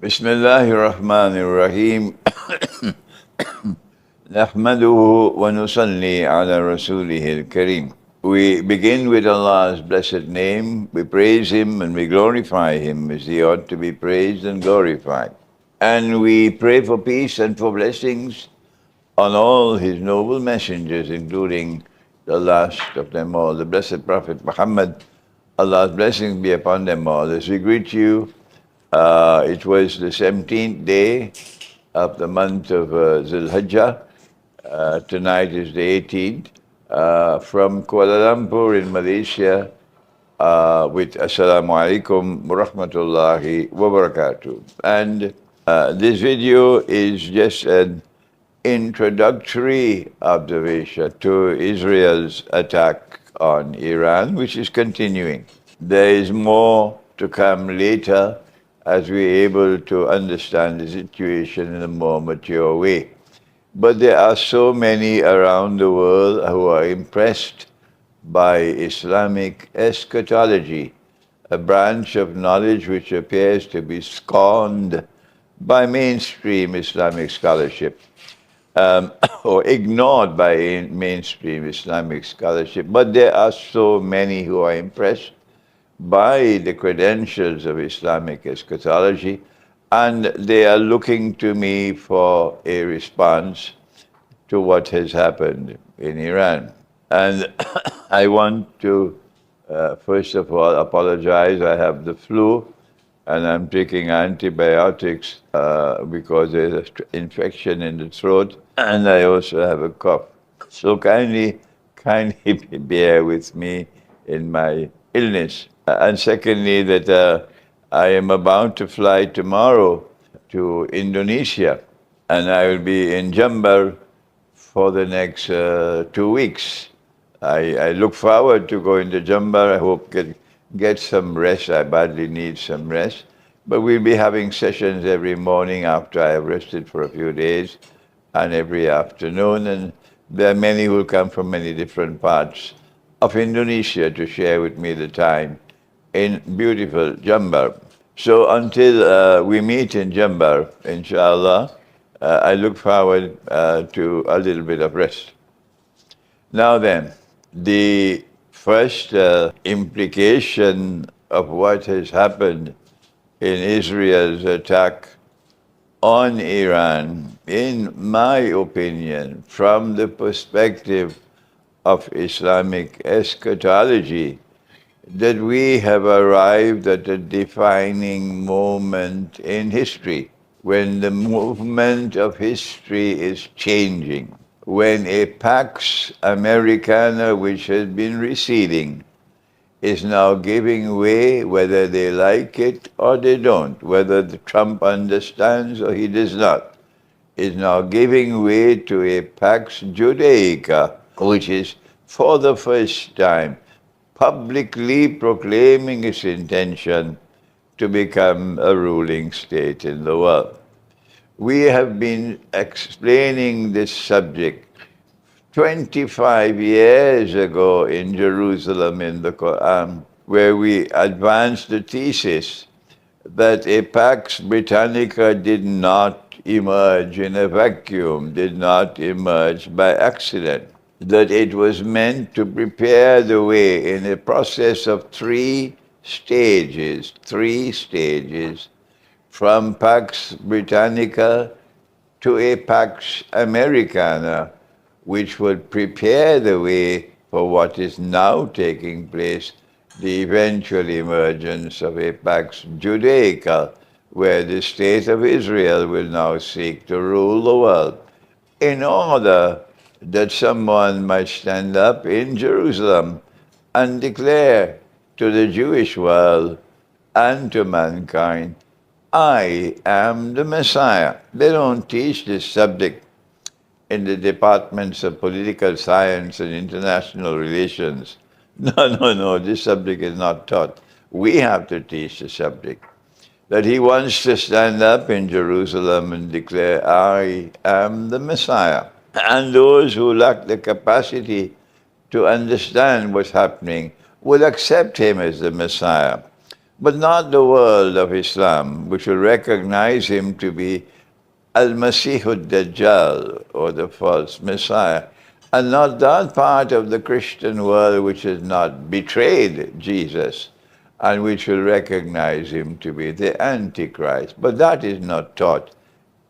Bismillahirrahmanirrahim. Nahmaduhu wa nusalli ala rasulihil kareem. We begin with Allah's blessed name. We praise Him and we glorify Him as He ought to be praised and glorified. And we pray for peace and for blessings on all His noble messengers, including the last of them all, the blessed Prophet Muhammad. Allah's blessings be upon them all. As we greet you, it was the 17th day of the month of Zul-Hijjah. Tonight is the 18th. From Kuala Lumpur in Malaysia, with Assalamu alaikum wa rahmatullahi wa barakatuh. And this video is just an introductory observation to Israel's attack on Iran, which is continuing. There is more to come later as we're able to understand the situation in a more mature way. But there are so many around the world who are impressed by Islamic eschatology, a branch of knowledge which appears to be scorned by mainstream Islamic scholarship, or ignored by mainstream Islamic scholarship. But there are so many who are impressed by the credentials of Islamic eschatology, and they are looking to me for a response to what has happened in Iran. And I want to, first of all, apologize. I have the flu, and I'm taking antibiotics because there's an infection in the throat, and I also have a cough. So kindly bear with me in my illness. And secondly, that I am about to fly tomorrow to Indonesia, and I will be in Jember for the next 2 weeks. I look forward to going to Jember. I hope get some rest. I badly need some rest. But we'll be having sessions every morning after I have rested for a few days, and every afternoon. And there are many who will come from many different parts of Indonesia to share with me the time in beautiful Jember. So until we meet in Jember, inshallah, I look forward to a little bit of rest. Now then, the first implication of what has happened in Israel's attack on Iran, in my opinion, from the perspective of Islamic eschatology, that we have arrived at a defining moment in history, when the movement of history is changing, when a Pax Americana, which has been receding, is now giving way, whether they like it or they don't, whether Trump understands or he does not, is now giving way to a Pax Judaica, which is for the first time publicly proclaiming its intention to become a ruling state in the world. We have been explaining this subject 25 years ago in Jerusalem in the Quran, where we advanced the thesis that a Pax Britannica did not emerge in a vacuum, did not emerge by accident, that it was meant to prepare the way in a process of three stages, from Pax Britannica to a Pax Americana, which would prepare the way for what is now taking place, the eventual emergence of a Pax Judaica, where the state of Israel will now seek to rule the world, in order that someone might stand up in Jerusalem and declare to the Jewish world and to mankind, I am the Messiah. They don't teach this subject in the departments of political science and international relations. No, this subject is not taught. We have to teach the subject. That he wants to stand up in Jerusalem and declare, I am the Messiah. And those who lack the capacity to understand what's happening will accept him as the Messiah. but not the world of Islam, which will recognize him to be Al-Masih Dajjal, or the false Messiah, and not that part of the Christian world which has not betrayed Jesus and which will recognize him to be the Antichrist. But that is not taught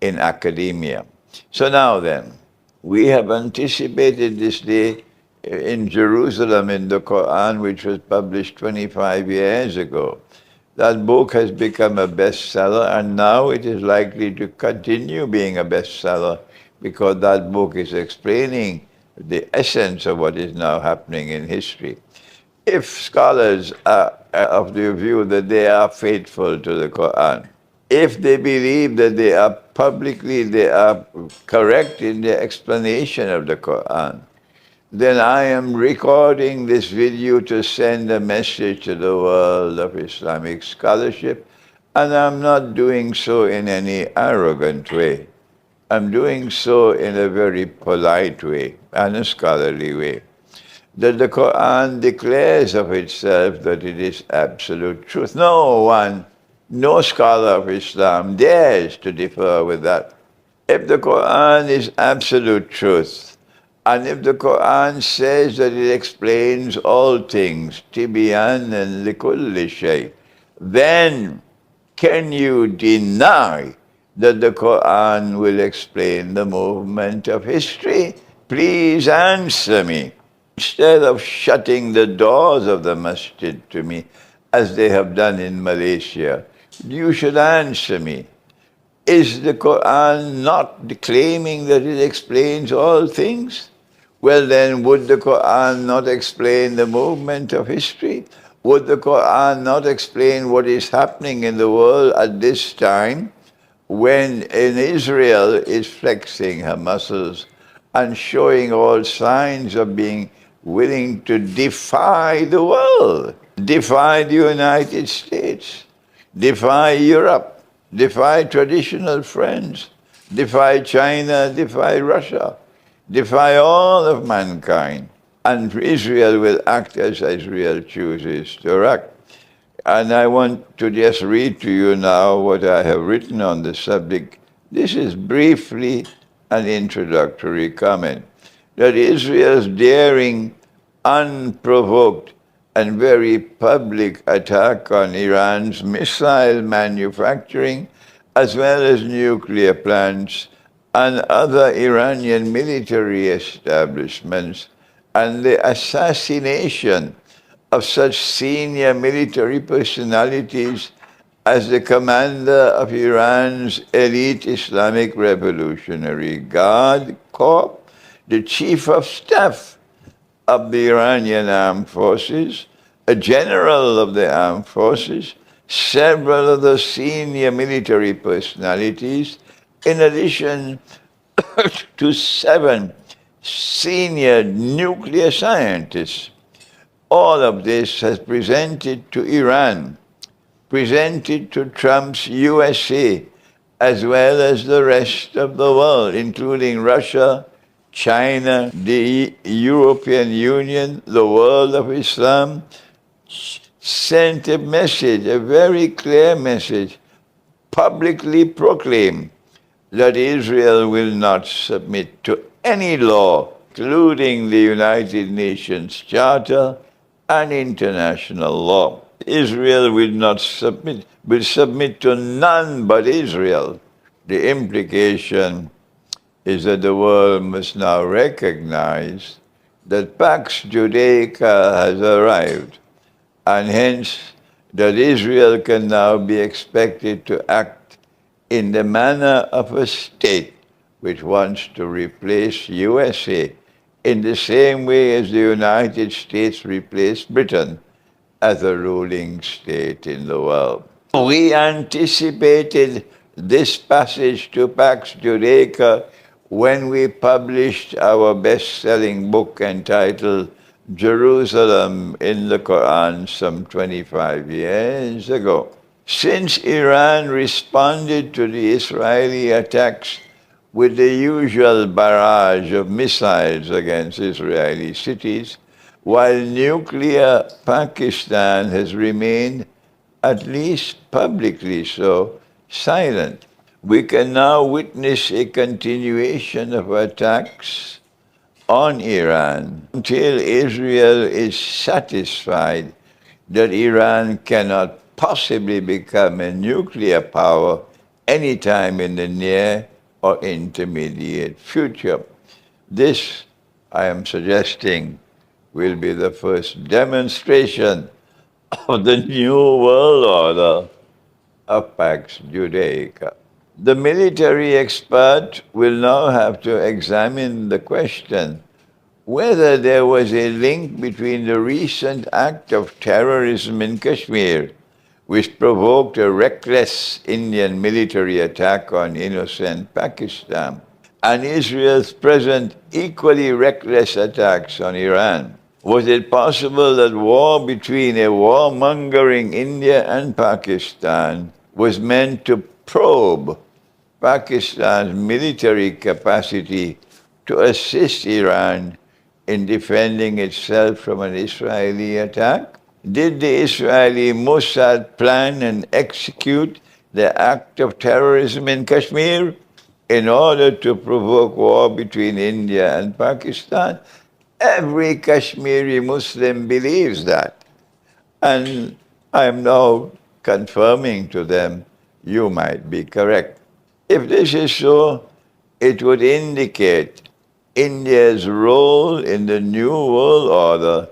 in academia. So now then, we have anticipated this day in Jerusalem in the Quran, which was published 25 years ago. That book has become a bestseller, and now it is likely to continue being a bestseller because that book is explaining the essence of what is now happening in history. If scholars are of the view that they are faithful to the Quran, if they believe that they are correct in their explanation of the Quran, then I am recording this video to send a message to the world of Islamic scholarship, and I'm not doing so in any arrogant way. I'm doing so in a very polite way and a scholarly way. That the Quran declares of itself that it is absolute truth. No scholar of Islam dares to differ with that. If the Quran is absolute truth, and if the Quran says that it explains all things, tibyan and likulli shay, then can you deny that the Quran will explain the movement of history? Please answer me. Instead of shutting the doors of the masjid to me, as they have done in Malaysia, you should answer me. Is the Quran not claiming that it explains all things? Well then, would the Quran not explain the movement of history? Would the Quran not explain what is happening in the world at this time when in Israel is flexing her muscles and showing all signs of being willing to defy the world, defy the United States, defy Europe, defy traditional friends, defy China, defy Russia, defy all of mankind. And Israel will act as Israel chooses to act. And I want to just read to you now what I have written on the subject. This is briefly an introductory comment. That Israel's daring, unprovoked, and very public attack on Iran's missile manufacturing, as well as nuclear plants and other Iranian military establishments, and the assassination of such senior military personalities as the commander of Iran's elite Islamic Revolutionary Guard Corps, the chief of staff of the Iranian Armed Forces, a general of the Armed Forces, several of the senior military personalities, in addition to 7 senior nuclear scientists. All of this has presented to Iran, presented to Trump's USA, as well as the rest of the world, including Russia, China, the European Union, the world of Islam, sent a message, a very clear message, publicly proclaimed that Israel will not submit to any law, including the United Nations Charter and international law. Israel will submit to none but Israel. The implication is that the world must now recognize that Pax Judaica has arrived, and hence that Israel can now be expected to act in the manner of a state which wants to replace USA in the same way as the United States replaced Britain as a ruling state in the world. We anticipated this passage to Pax Judaica when we published our best-selling book entitled Jerusalem in the Quran some 25 years ago. Since Iran responded to the Israeli attacks with the usual barrage of missiles against Israeli cities, while nuclear Pakistan has remained at least publicly so, silent. We can now witness a continuation of attacks on Iran until Israel is satisfied that Iran cannot possibly become a nuclear power anytime in the near or intermediate future. This, I am suggesting, will be the first demonstration of the new world order of Pax Judaica. The military expert will now have to examine the question whether there was a link between the recent act of terrorism in Kashmir, which provoked a reckless Indian military attack on innocent Pakistan, and Israel's present equally reckless attacks on Iran. Was it possible that war between a warmongering India and Pakistan was meant to probe Pakistan's military capacity to assist Iran in defending itself from an Israeli attack? Did the Israeli Mossad plan and execute the act of terrorism in Kashmir in order to provoke war between India and Pakistan? Every Kashmiri Muslim believes that. And I am now confirming to them, you might be correct. If this is so, it would indicate India's role in the new world order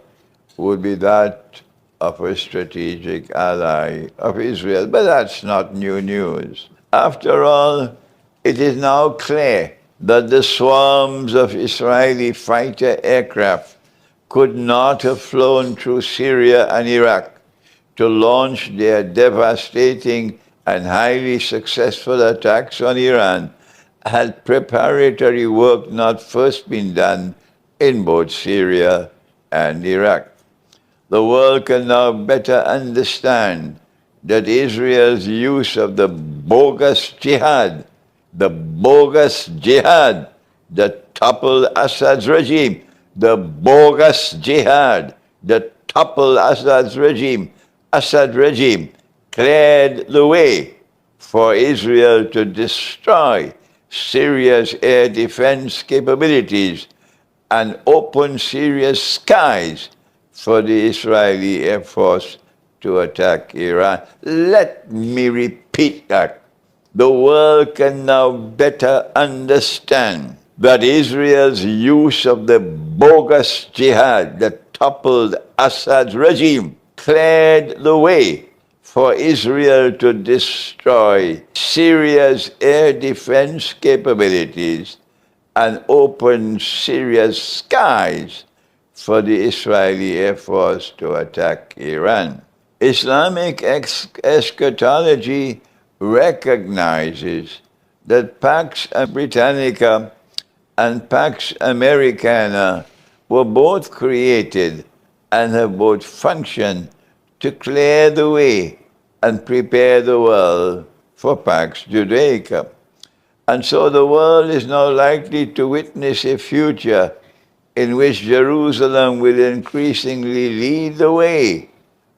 would be that of a strategic ally of Israel. But that's not new news. After all, it is now clear that the swarms of Israeli fighter aircraft could not have flown through Syria and Iraq to launch their devastating and highly successful attacks on Iran had preparatory work not first been done in both Syria and Iraq. The world can now better understand that Israel's use of the bogus jihad that toppled Assad's regime, the bogus jihad that toppled Assad's regime, cleared the way for Israel to destroy Syria's air defense capabilities and open Syria's skies for the Israeli Air Force to attack Iran. Let me repeat that. The world can now better understand that Israel's use of the bogus jihad that toppled Assad's regime cleared the way for Israel to destroy Syria's air defense capabilities and open Syria's skies for the Israeli Air Force to attack Iran. Islamic eschatology recognizes that Pax Britannica and Pax Americana were both created and have both functioned to clear the way and prepare the world for Pax Judaica. And so the world is now likely to witness a future in which Jerusalem will increasingly lead the way,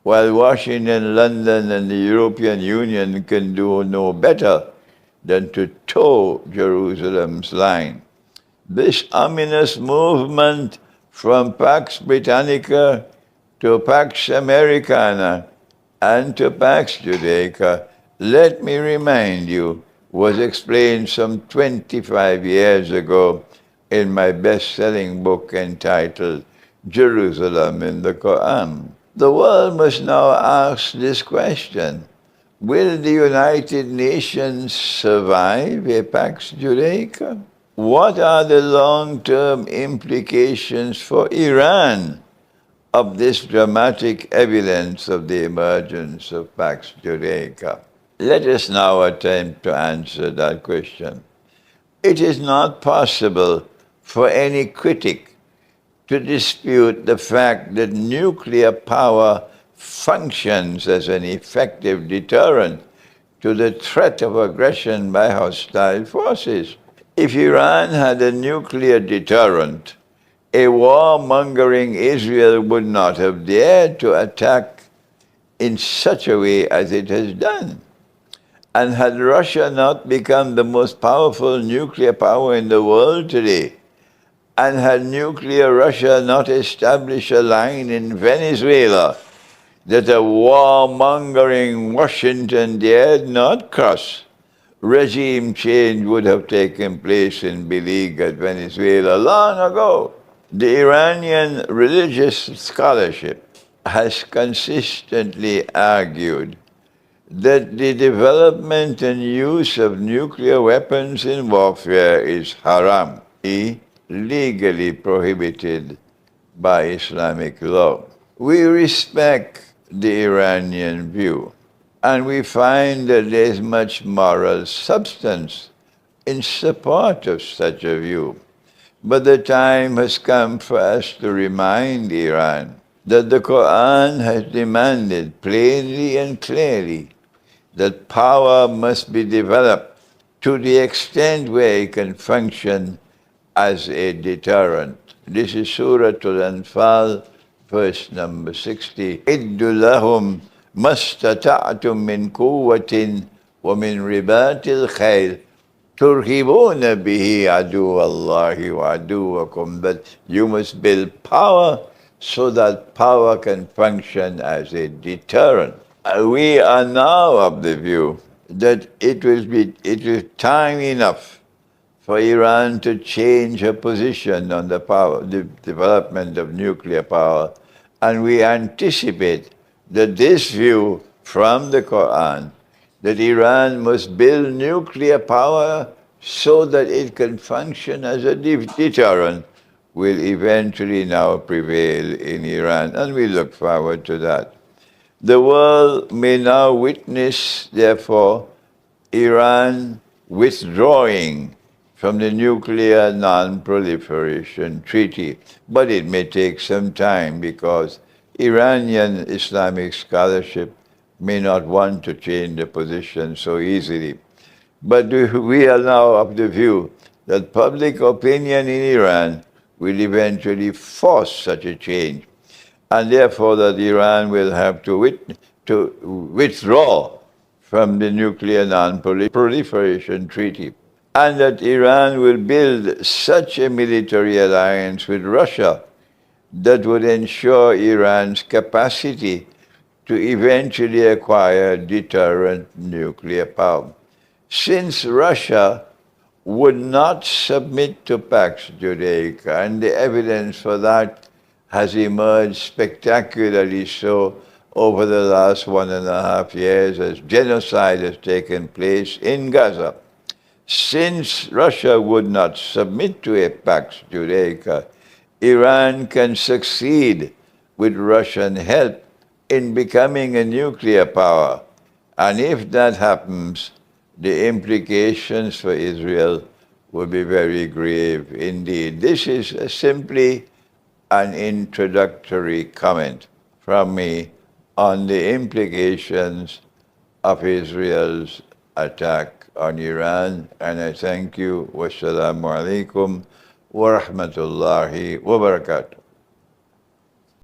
while Washington, London, and the European Union can do no better than to toe Jerusalem's line. This ominous movement from Pax Britannica to Pax Americana and to Pax Judaica, let me remind you, was explained some 25 years ago in my best-selling book entitled Jerusalem in the Quran. The world must now ask this question: will the United Nations survive a Pax Judaica? What are the long-term implications for Iran of this dramatic evidence of the emergence of Pax Judaica? Let us now attempt to answer that question. It is not possible for any critic to dispute the fact that nuclear power functions as an effective deterrent to the threat of aggression by hostile forces. If Iran had a nuclear deterrent, a warmongering Israel would not have dared to attack in such a way as it has done. And had Russia not become the most powerful nuclear power in the world today, and had nuclear Russia not established a line in Venezuela that a warmongering Washington dared not cross, regime change would have taken place in beleaguered Venezuela long ago. The Iranian religious scholarship has consistently argued that the development and use of nuclear weapons in warfare is haram, legally prohibited by Islamic law. We respect the Iranian view, and we find that there is much moral substance in support of such a view. But the time has come for us to remind Iran that the Quran has demanded plainly and clearly that power must be developed to the extent where it can function as a deterrent. This is Surah Al-Anfal, verse number 60. إِدُّ لَهُمْ مَا اسْتَطَعْتُم مِّن قُوَّةٍ وَمِن رِبَاطِ الْخَيْلِ تُرْهِبُونَ بِهِ عَدُوَّ اللَّهِ وَعَدُوَّكُمْ. That you must build power so that power can function as a deterrent. We are now of the view that it is time enough for Iran to change her position on the development of nuclear power, and we anticipate that this view from the Quran, that Iran must build nuclear power so that it can function as a deterrent, will eventually now prevail in Iran, and we look forward to that. The world may now witness, therefore, Iran withdrawing from the Nuclear Non-Proliferation Treaty. But it may take some time because Iranian Islamic scholarship may not want to change the position so easily. But we are now of the view that public opinion in Iran will eventually force such a change, and therefore that Iran will have to withdraw from the Nuclear Non-Proliferation Treaty, and that Iran will build such a military alliance with Russia that would ensure Iran's capacity to eventually acquire deterrent nuclear power. Since Russia would not submit to Pax Judaica, and the evidence for that has emerged spectacularly so over the last 1.5 years as genocide has taken place in Gaza. Since Russia would not submit to a Pax Judaica, Iran can succeed with Russian help in becoming a nuclear power. And if that happens, the implications for Israel will be very grave indeed. This is simply an introductory comment from me on the implications of Israel's attack on Iran, and I thank you. Wassalamu alaikum wa rahmatullahi wa barakatuh.